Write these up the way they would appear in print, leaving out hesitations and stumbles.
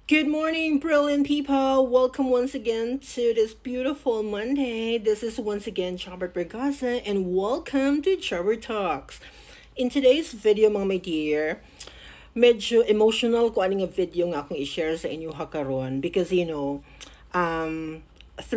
Good morning, brilliant people. Welcome once again to this beautiful Monday. This is once again Chobert Bergaza, and welcome to Chobert Talks. In today's video, mga my dear, medyo emotional ko aning video nga akong i-share sa inyo karon because 3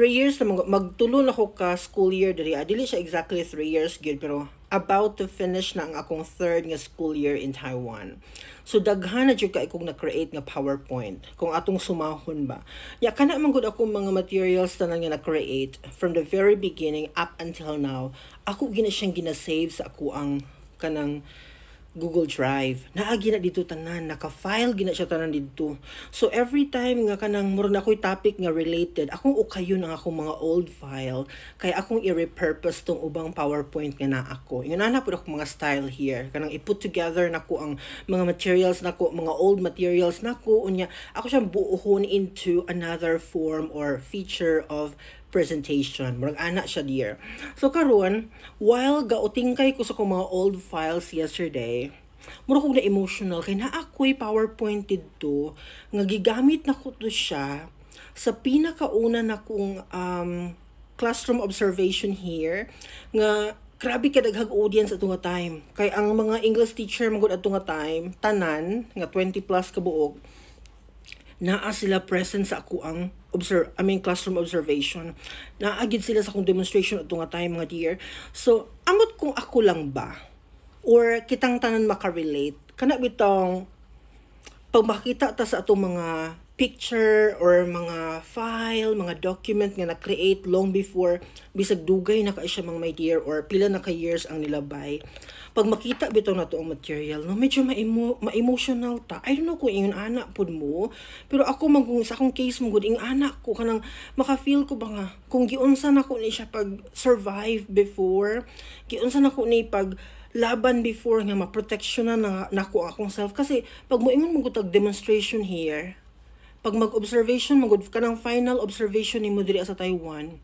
years na magtulo na ko ka school year diri. Dili siya exactly 3 years good, pero about to finish na ang akong third nga school year in Taiwan. So daghan na jud ka akong na-create nga PowerPoint kung atong sumahon ba. Ya kana man gud akong mga materials tanan nga na-create from the very beginning up until now. Ako gina siyang gina-save sa ako ang kanang Google Drive. Naagi na dito tanan, naka-file gina siya tanan dito. So every time nga kanang murag na ako'y topic nga related, akong ukayon ang akong mga old file kay akong i-repurpose tong ubang PowerPoint nga na ako. Yun na po akong mga style here. Kanang i-put together nako ang mga materials nako, mga old materials nako, unya ako siyang buuhon into another form or feature of presentation. Murag ana siya dear. So karon, while gautingkay ko sa kong mga old files yesterday, murag ko na emotional kay na ako'y PowerPoint dito nga gigamit na ko to siya sa pinakauna na kong classroom observation here nga grabe ka daghang audience ato nga time. Kay ang mga English teacher magud ato nga time, tanan nga 20 plus kabuok, naa sila present sa ako ang classroom observation. Naagid sila sa akong demonstration ato nga time mga dear. So, amot kung ako lang ba or kitang tanan makarelate kana bitong pag makita ta sa atong mga picture or mga file, mga document nga na-create long before bisag dugay na ka siya mga my dear or pila na ka years ang nilabay. Pag makita bitaw na to ang material, no, medyo ma-emotional ta. I don't know kung ingon anak pod mo, pero ako magkung sa akong case mo gud ing anak ko kanang maka-feel ko ba nga kung giunsa na ko ni siya pag survive before, giunsa na ko ni pag laban before nga ma-protectionan na nako akong self kasi pag moingon mo gud demonstration here, pag mag-observation magud kanang final observation ni mo diri sa Taiwan,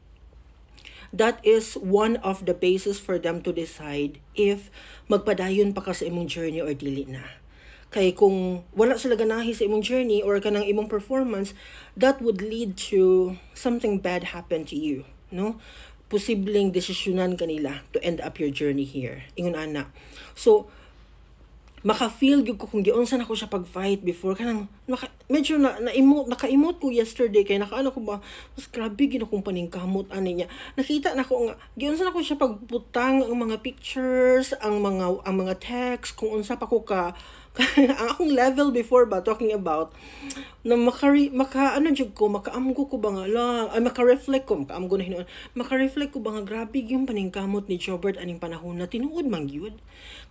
that is one of the basis for them to decide if magpadayon pa ka sa imong journey or dili na. Kay kung wala sila ganahi sa imong journey or kanang imong performance, that would lead to something bad happen to you, no? Posibleng desisyonan kanila to end up your journey here. Ingon ana. So maka-feel gyud ko kung giunsa na ko siya pag-fight before kanang medyo naka-emote ko yesterday kay nakaano ko ba mas grabe gid akong paningkamot ani niya. Nakita na ko nga giunsa na ko siya pagbutang ang mga pictures, ang mga text kung unsa pa ko ka ang akong level before ba talking about na makaamgo ko ba nga lang ay maka-reflect ko na hinuon maka-reflect ko ba nga grabe yung paningkamot ni Chobert aning panahon na tinuod man gyud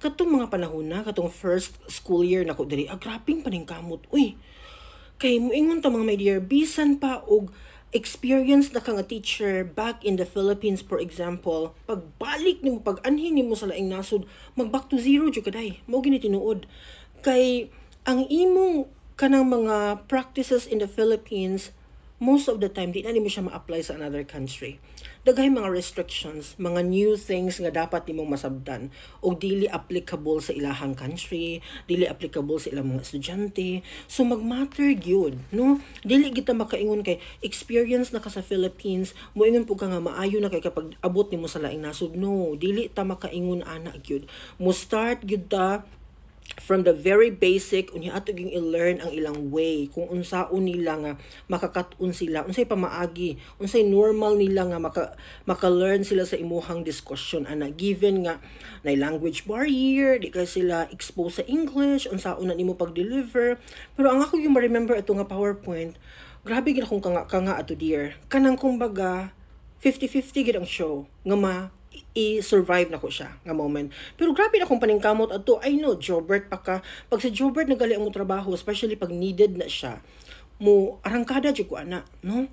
katong mga panahon na katong first school year nako diri grabing paningkamot uy kay moingon ta mga my dear bisan pa og experience na ka nga teacher back in the Philippines for example pagbalik nimo pag-anhin nimo sa laing nasod mag back to zero jud kaday mao gini tinuod kay ang imong kanang mga practices in the Philippines most of the time di na nimo siya ma-apply sa another country. Daghay mga restrictions, mga new things nga dapat nimong masabtan o dili applicable sa ilahang country, dili applicable sa ilang mga estudyante. So magmatter gyud, no? Dili kita makaingon kay experience na ka sa Philippines, moingon po ka nga maayo na kay kapag abot nimo sa laing nasod. No, dili ta makaingon ana gyud. Mo start gyud ta from the very basic unya ato ging i-learn ang ilang way kung unsaon nila nga makakat-on sila unsay pamaagi unsay normal nila nga maka-learn sila sa imuhang discussion ana given nga na language barrier di kay sila exposed sa English unsaon na nimo pag-deliver pero ang ako yung ma-remember ito nga PowerPoint grabe gid akong kanga ato dear kanang kumbaga 50-50 gid ang show nga i-survive na ko siya nga moment. Pero grabe na akong paningkamot ato. I know, Jobert pa ka. Pag sa Jobert nagali ang mo trabaho, especially pag needed na siya, mo arangkada jud ko ana, no?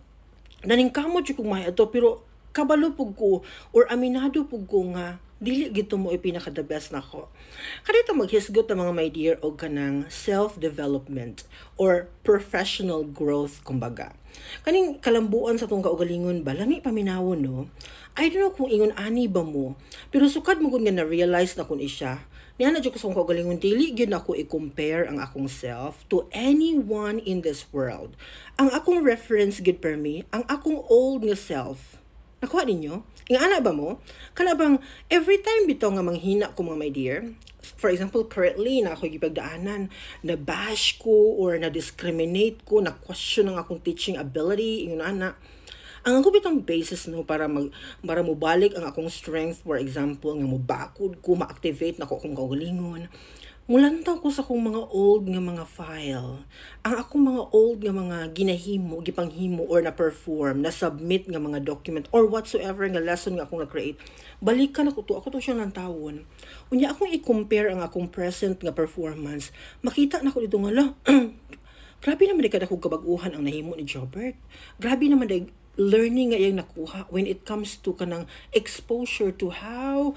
Naningkamot jud ko may ato pero kabalo pug ko or aminado pug ko nga dili gito mo ipinaka the best nako. Kadito maghisgot ta mga my dear og kanang self-development or professional growth kumbaga. Kaning kalambuan sa tong kaugalingon ba lami paminawon no. I don't know kung ingon ani ba mo pero sukad mo gud nga na realize na kun isya Niya na dyan ko sa akong kaugalingon, dili gyud ako i-compare ang akong self to anyone in this world. Ang akong reference gyud per me, ang akong old nga self. Nakuha ninyo? Ingana ba mo? Kana bang every time bitaw nga manghina ko mga my dear, for example, currently na ako gipagdaanan, na bash ko or na discriminate ko, na question ang akong teaching ability, ingon ana. Ang ako bitong basis no para mo balik ang akong strength, for example, nga mo bakod ko, ma-activate na ko akong kaugalingon. Mulantaw ko sa akong mga old nga mga file. Ang akong mga old nga mga ginahimo, gipanghimo or na-perform, na-submit nga mga document or whatsoever nga lesson nga akong na-create. Balikan ako to siya ng tawon. Unya akong i-compare ang akong present nga performance. Makita na ko dito nga la, grabe naman di ka akong kabaguhan ang nahimo ni Jobert. Grabe naman di learning nga iyang nakuha when it comes to kanang exposure to how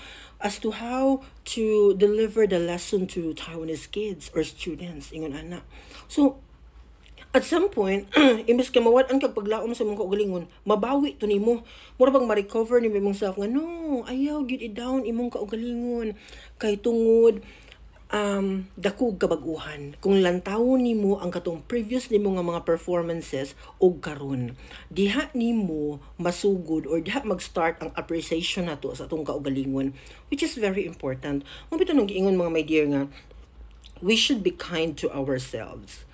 to deliver the lesson to Taiwanese kids or students ingon ana. So at some point, imbes ka mawad-an kag paglaom sa imong kaugalingon, mabawi to nimo. Mura bang ma-recover ni imong self nga no, ayaw gyud i-down imong kaugalingon kay tungod dakog kabaguhan. Kung lantawon nimo ang katong previous nimo nga mga performances og karon, diha nimo masugod or diha mag-start ang appreciation nato sa atong kaugalingon, which is very important. Mo bitaw nang giingon mga my dear nga we should be kind to ourselves.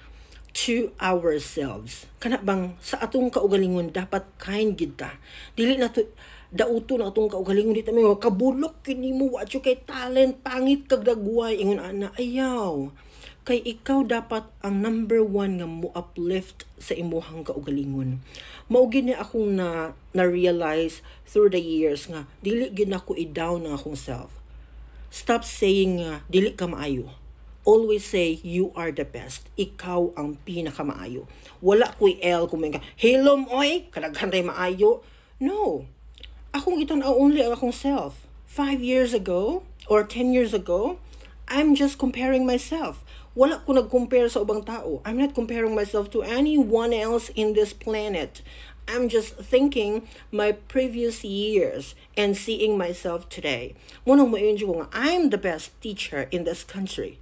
Kana bang sa atong kaugalingon dapat kind gid ta. Dili na to dauto na atong kaugalingon dito may kabulok kini mo wa kay talent pangit kag dagway ingon ana ayaw kay ikaw dapat ang number 1 nga mo uplift sa imuhang kaugalingon. Mao gid ni akong na realize through the years nga dili gid nako i-down ang akong self. Stop saying dili ka maayo. Always say you are the best. Ikaw ang pinakamaayo. Wala ko'y L kung may ka hilom oy kadaghan tay maayo. No. Akong itan-aw only ang akong self. 5 years ago or 10 years ago, I'm just comparing myself. Wala ko nag-compare sa ubang tao. I'm not comparing myself to anyone else in this planet. I'm just thinking my previous years and seeing myself today. Munang mo-enjoy ko nga, I'm the best teacher in this country.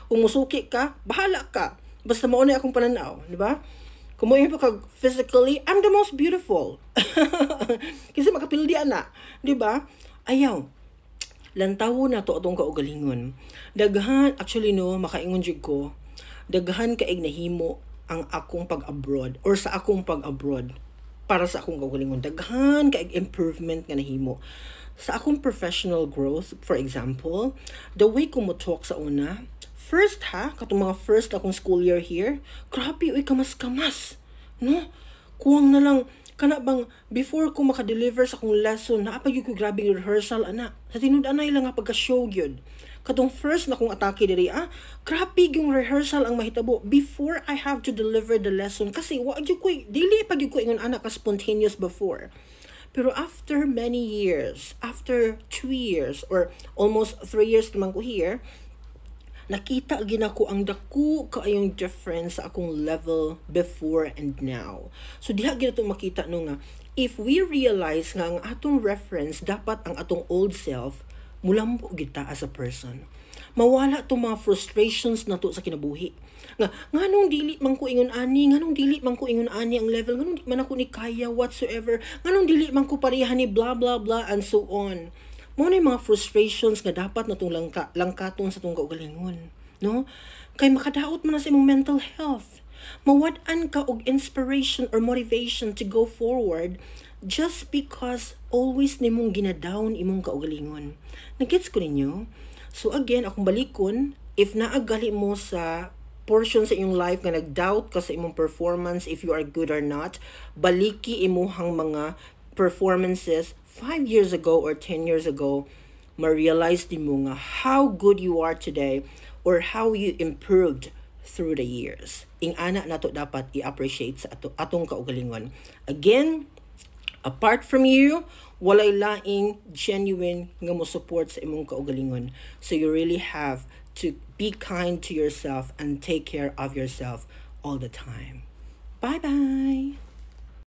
Kung musuki ka, bahala ka. Basta mauna akong pananaw, di ba? Kung mo pa kag physically, I'm the most beautiful. Kasi makapildian na, di ba? Ayaw. Lantawo na to atong kaugalingon. Daghan, actually no, makaingon jud ko, daghan kaig nahimo ang akong pag-abroad or sa akong pag-abroad para sa akong kaugalingon. Daghan kaig improvement nga nahimo. Sa akong professional growth, for example, the way ko mo talk sa una, first katong mga first akong school year here, grabe, uy, kamas-kamas. No? Kuwang na lang, kana bang, before ko makadeliver sa akong lesson, naapag yung grabe yung rehearsal, ana. Sa tinud-anay lang nga pagka-show yun. Katong first na kong atake diri, grabe yung rehearsal ang mahitabo before I have to deliver the lesson. Kasi, dili pag yung ko ingon anak ka spontaneous before. Pero after many years, after 2 years, or almost 3 years naman ko here, nakita ginako ang dako kaayong difference sa akong level before and now. So diha gid nato makita no nga if we realize nga ang atong reference dapat ang atong old self, mulambo gid ta as a person. Mawala to mga frustrations nato sa kinabuhi. Nganong dili man ko ingon ani, nganong dili man ko ingon ani ang level, nganong di man ako ni kaya whatsoever, nganong dili man ko pareha ni blah blah blah and so on. Mo na mga frustrations nga dapat natong langkaton sa tong kaugalingon, no? Kay makadaot man na sa imong mental health. Mawad-an ka og inspiration or motivation to go forward just because always nimong ginadown imong kaugalingon. Nagets ko ninyo? So again, akong balikon, if naagali mo sa portion sa iyong life nga nag-doubt ka sa imong performance if you are good or not, baliki imuhang mga performances 5 years ago or 10 years ago, ma-realize din mo nga how good you are today or how you improved through the years. Ing-ana nato dapat i-appreciate sa atong kaugalingon. Again, apart from you, walay laing genuine nga mo support sa imong kaugalingon. So you really have to be kind to yourself and take care of yourself all the time. Bye-bye!